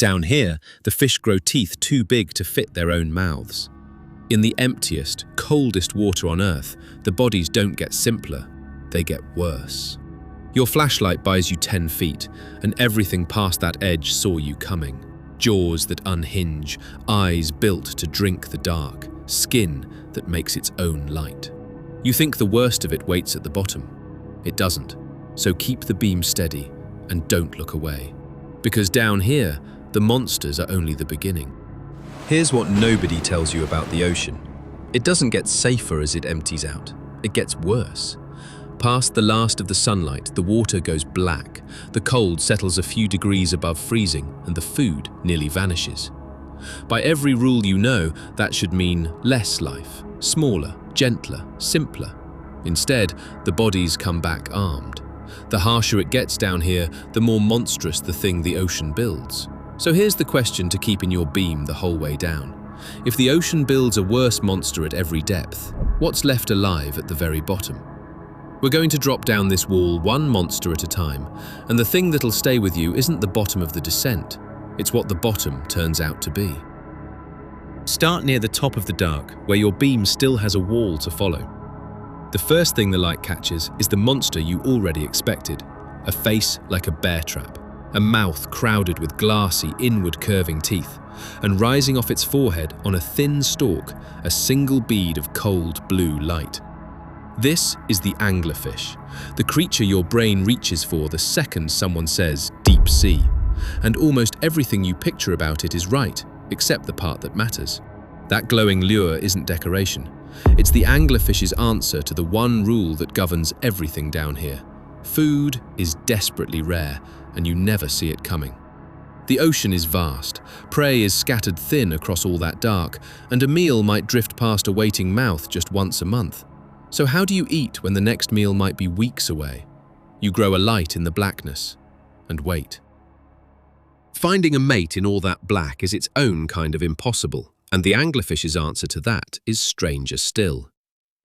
Down here, the fish grow teeth too big to fit their own mouths. In the emptiest, coldest water on Earth, the bodies don't get simpler, they get worse. Your flashlight buys you 10 feet, and everything past that edge saw you coming. Jaws that unhinge, eyes built to drink the dark, skin that makes its own light. You think the worst of it waits at the bottom. It doesn't, so keep the beam steady and don't look away. Because down here, the monsters are only the beginning. Here's what nobody tells you about the ocean. It doesn't get safer as it empties out. It gets worse. Past the last of the sunlight, the water goes black, the cold settles a few degrees above freezing, and the food nearly vanishes. By every rule you know, that should mean less life, smaller, gentler, simpler. Instead, the bodies come back armed. The harsher it gets down here, the more monstrous the thing the ocean builds. So here's the question to keep in your beam the whole way down. If the ocean builds a worse monster at every depth, what's left alive at the very bottom? We're going to drop down this wall one monster at a time, and the thing that'll stay with you isn't the bottom of the descent, it's what the bottom turns out to be. Start near the top of the dark, where your beam still has a wall to follow. The first thing the light catches is the monster you already expected, a face like a bear trap, a mouth crowded with glassy, inward curving teeth, and rising off its forehead on a thin stalk, a single bead of cold blue light. This is the anglerfish, the creature your brain reaches for the second someone says deep sea. And almost everything you picture about it is right, except the part that matters. That glowing lure isn't decoration. It's the anglerfish's answer to the one rule that governs everything down here. Food is desperately rare, and you never see it coming. The ocean is vast, prey is scattered thin across all that dark, and a meal might drift past a waiting mouth just once a month. So how do you eat when the next meal might be weeks away? You grow a light in the blackness and wait. Finding a mate in all that black is its own kind of impossible, and the anglerfish's answer to that is stranger still.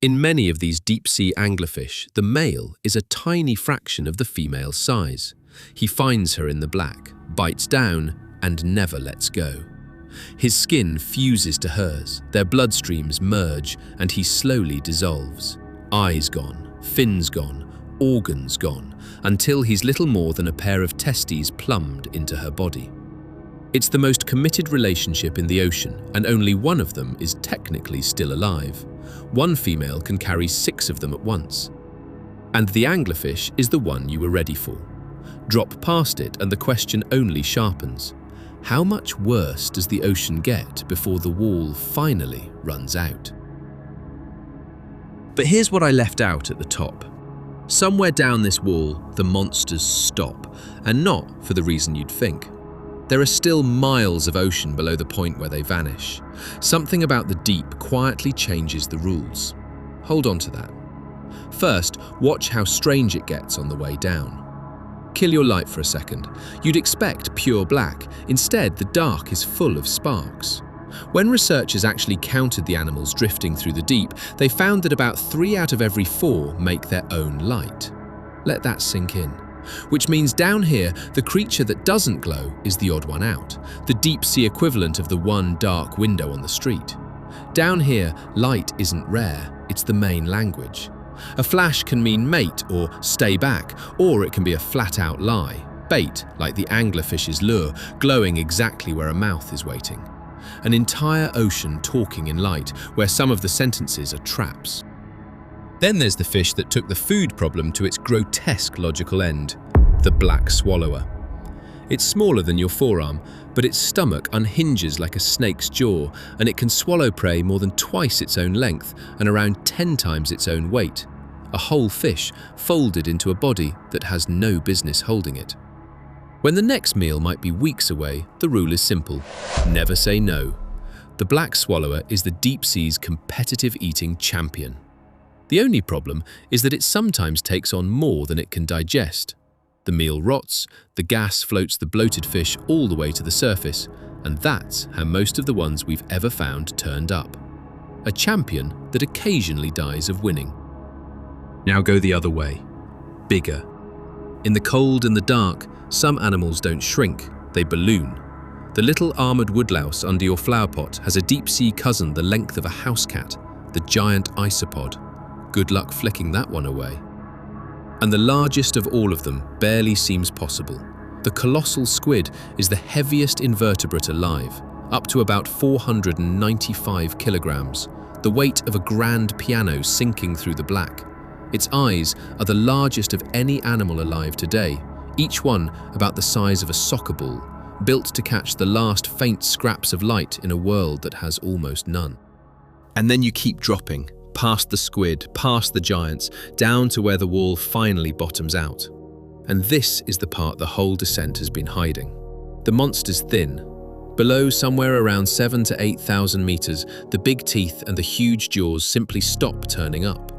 In many of these deep-sea anglerfish, the male is a tiny fraction of the female's size. He finds her in the black, bites down, and never lets go. His skin fuses to hers, their bloodstreams merge, and he slowly dissolves. Eyes gone, fins gone, organs gone, until he's little more than a pair of testes plumbed into her body. It's the most committed relationship in the ocean, and only one of them is technically still alive. One female can carry 6 of them at once. And the anglerfish is the one you were ready for. Drop past it and the question only sharpens. How much worse does the ocean get before the wall finally runs out? But here's what I left out at the top. Somewhere down this wall, the monsters stop, and not for the reason you'd think. There are still miles of ocean below the point where they vanish. Something about the deep quietly changes the rules. Hold on to that. First, watch how strange it gets on the way down. Kill your light for a second. You'd expect pure black. Instead, the dark is full of sparks. When researchers actually counted the animals drifting through the deep, they found that about 3 out of every 4 make their own light. Let that sink in. Which means down here, the creature that doesn't glow is the odd one out, the deep-sea equivalent of the one dark window on the street. Down here, light isn't rare, it's the main language. A flash can mean mate or stay back, or it can be a flat-out lie, bait like the anglerfish's lure, glowing exactly where a mouth is waiting. An entire ocean talking in light, where some of the sentences are traps. Then there's the fish that took the food problem to its grotesque logical end, the black swallower. It's smaller than your forearm, but its stomach unhinges like a snake's jaw, and it can swallow prey more than twice its own length and around 10 times its own weight. A whole fish folded into a body that has no business holding it. When the next meal might be weeks away, the rule is simple: never say no. The black swallower is the deep sea's competitive eating champion. The only problem is that it sometimes takes on more than it can digest. The meal rots, the gas floats the bloated fish all the way to the surface, and that's how most of the ones we've ever found turned up. A champion that occasionally dies of winning. Now go the other way. Bigger. In the cold and the dark, some animals don't shrink, they balloon. The little armored woodlouse under your flower pot has a deep-sea cousin the length of a house cat, the giant isopod. Good luck flicking that one away. And the largest of all of them barely seems possible. The colossal squid is the heaviest invertebrate alive, up to about 495 kilograms, the weight of a grand piano sinking through the black. Its eyes are the largest of any animal alive today, each one about the size of a soccer ball, built to catch the last faint scraps of light in a world that has almost none. And then you keep dropping, past the squid, past the giants, down to where the wall finally bottoms out. And this is the part the whole descent has been hiding. The monster's thin. Below, somewhere around 7,000 to 8,000 meters, the big teeth and the huge jaws simply stop turning up.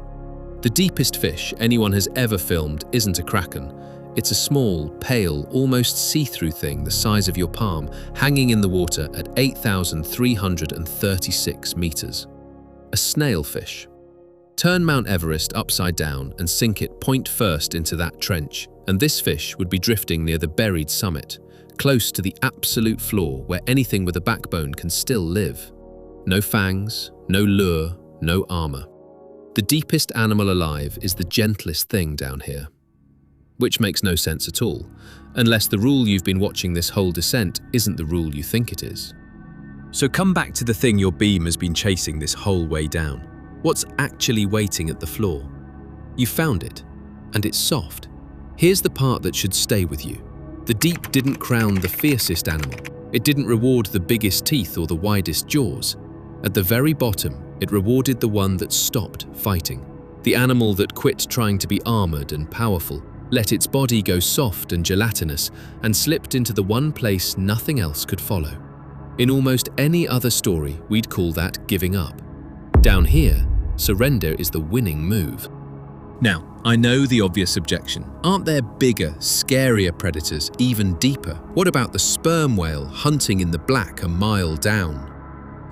The deepest fish anyone has ever filmed isn't a kraken. It's a small, pale, almost see-through thing the size of your palm, hanging in the water at 8,336 meters. A snailfish. Turn Mount Everest upside down and sink it point first into that trench, and this fish would be drifting near the buried summit, close to the absolute floor where anything with a backbone can still live. No fangs, no lure, no armor. The deepest animal alive is the gentlest thing down here. Which makes no sense at all, unless the rule you've been watching this whole descent isn't the rule you think it is. So come back to the thing your beam has been chasing this whole way down. What's actually waiting at the floor? You found it, and it's soft. Here's the part that should stay with you. The deep didn't crown the fiercest animal. It didn't reward the biggest teeth or the widest jaws. At the very bottom, it rewarded the one that stopped fighting. The animal that quit trying to be armored and powerful, let its body go soft and gelatinous, and slipped into the one place nothing else could follow. In almost any other story, we'd call that giving up. Down here, surrender is the winning move. Now, I know the obvious objection. Aren't there bigger, scarier predators, even deeper? What about the sperm whale hunting in the black a mile down?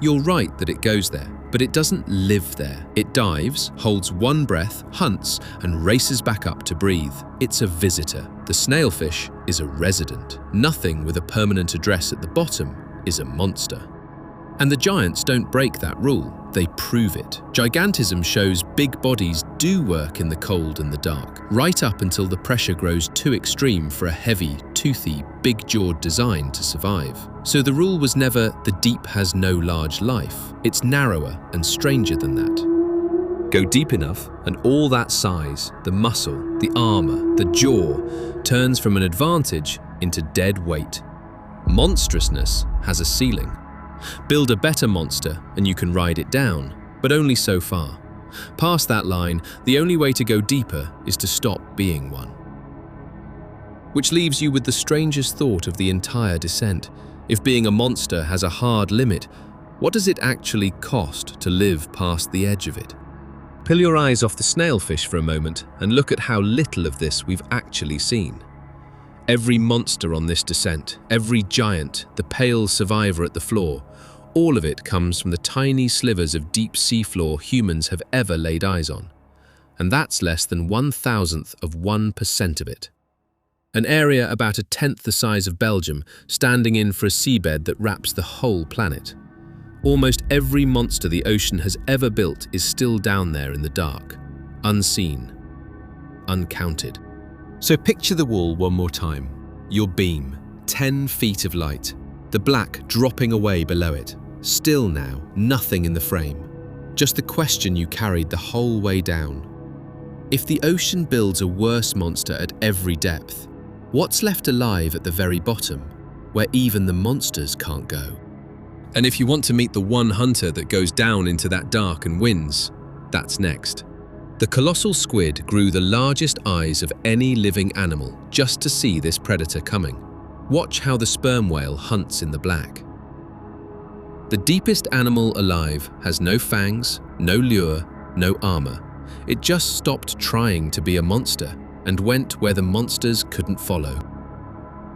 You're right that it goes there, but it doesn't live there. It dives, holds one breath, hunts, and races back up to breathe. It's a visitor. The snailfish is a resident. Nothing with a permanent address at the bottom is a monster. And the giants don't break that rule, they prove it. Gigantism shows big bodies do work in the cold and the dark, right up until the pressure grows too extreme for a heavy, toothy, big-jawed design to survive. So the rule was never the deep has no large life. It's narrower and stranger than that. Go deep enough and all that size, the muscle, the armor, the jaw, turns from an advantage into dead weight. Monstrousness has a ceiling. Build a better monster and you can ride it down, but only so far. Past that line, the only way to go deeper is to stop being one. Which leaves you with the strangest thought of the entire descent. If being a monster has a hard limit, what does it actually cost to live past the edge of it? Peel your eyes off the snailfish for a moment and look at how little of this we've actually seen. Every monster on this descent, every giant, the pale survivor at the floor, all of it comes from the tiny slivers of deep seafloor humans have ever laid eyes on. And that's less than 1,000th of 1% of it. An area about 1/10 the size of Belgium, standing in for a seabed that wraps the whole planet. Almost every monster the ocean has ever built is still down there in the dark, unseen, uncounted. So picture the wall one more time. Your beam, 10 feet of light, the black dropping away below it. Still now, nothing in the frame. Just the question you carried the whole way down. If the ocean builds a worse monster at every depth, what's left alive at the very bottom, where even the monsters can't go? And if you want to meet the one hunter that goes down into that dark and wins, that's next. The colossal squid grew the largest eyes of any living animal just to see this predator coming. Watch how the sperm whale hunts in the black. The deepest animal alive has no fangs, no lure, no armor. It just stopped trying to be a monster and went where the monsters couldn't follow.